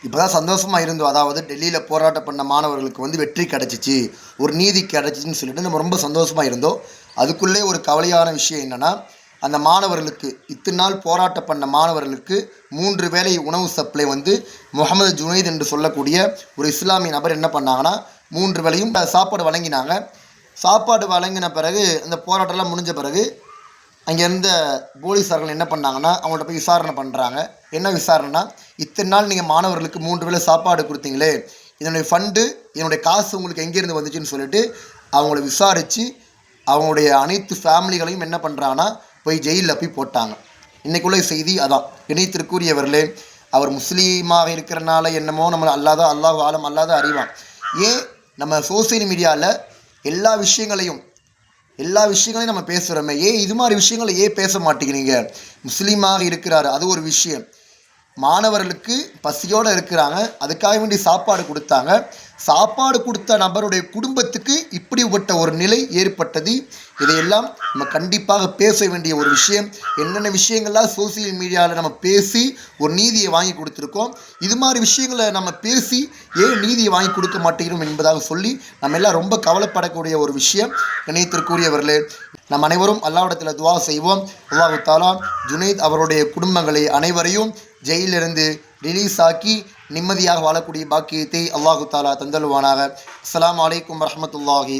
இப்போ தான் சந்தோஷமாக இருந்தோம். அதாவது டெல்லியில் போராட்டம் பண்ண மாணவர்களுக்கு வந்து வெற்றி கிடச்சிச்சு, ஒரு நீதி கிடச்சிச்சின்னு சொல்லிட்டு நம்ம ரொம்ப சந்தோஷமாக இருந்தோம். அதுக்குள்ளே ஒரு கவலையான விஷயம் என்னென்னா, அந்த மாணவர்களுக்கு இத்தனை நாள் போராட்டம் பண்ண மாணவர்களுக்கு 3 வேளை உணவு சப்ளை வந்து முகமது ஜுனைத் என்று சொல்லக்கூடிய ஒரு இஸ்லாமிய நபர் என்ன பண்ணாங்கன்னா 3 வேளையும் சாப்பாடு வழங்கினாங்க. சாப்பாடு வழங்கின பிறகு அந்த போராட்டம்லாம் முடிஞ்ச பிறகு அங்கே இருந்த போலீஸார்கள் என்ன பண்ணாங்கன்னா அவங்கள்ட்ட போய் விசாரணை பண்ணுறாங்க. என்ன விசாரணைனா, இத்தனை நாள் நீங்கள் மாணவர்களுக்கு 3 வேளை சாப்பாடு கொடுத்தீங்களே, இதனுடைய ஃபண்டு, இதனுடைய காசு உங்களுக்கு எங்கேருந்து வந்துச்சுன்னு சொல்லிட்டு அவங்கள விசாரித்து அவங்களுடைய அனைத்து ஃபேமிலிகளையும் என்ன பண்ணுறாங்கன்னா போய் ஜெயிலில் போய் போட்டாங்க. இன்றைக்குள்ள செய்தி அதான். இணைத்திற்குரியவர்களே, அவர் முஸ்லீமாக இருக்கிறனால என்னமோ நம்மளை அல்லாஹ் ஆலம் அல்லாத அறிவான். ஏன் நம்ம சோசியல் மீடியாவில் எல்லா விஷயங்களையும் நம்ம பேசுகிறோமே, இது மாதிரி விஷயங்களை பேச மாட்டேங்கிறீங்க? முஸ்லீமாக இருக்கிறாரு, அது ஒரு விஷயம். மாணவர்களுக்கு பசியோடு இருக்கிறாங்க, அதுக்காக வேண்டி சாப்பாடு கொடுத்தாங்க. சாப்பாடு கொடுத்த நபருடைய குடும்பத்துக்கு இப்படிப்பட்ட ஒரு நிலை ஏற்பட்டது. இதையெல்லாம் நம்ம கண்டிப்பாக பேச வேண்டிய ஒரு விஷயம். என்னென்ன விஷயங்கள்லாம் சோசியல் மீடியாவில் நம்ம பேசி ஒரு நீதியை வாங்கி கொடுத்துருக்கோம், இது மாதிரி விஷயங்களை நம்ம பேசி ஏன் நீதியை வாங்கி கொடுக்க மாட்டேங்கிறோம் என்பதாக சொல்லி நம்ம எல்லாம் ரொம்ப கவலைப்படக்கூடிய ஒரு விஷயம். இணையத்திற்குரியவர்களே, நம் அனைவரும் அல்லாஹ்விடத்தில் துவா செய்வோம். அல்லாஹ் தஆலா ஜுனைத் அவருடைய குடும்பங்களை அனைவரையும் ஜெயிலிருந்து ரிலீஸ் ஆக்கி நிம்மதியாக வாழக்கூடிய பாக்கியத்தை அல்லாஹ் தஆலா தந்தல்வானாக. அஸ்ஸலாமு அலைக்கும் வரஹ்மத்துல்லாஹி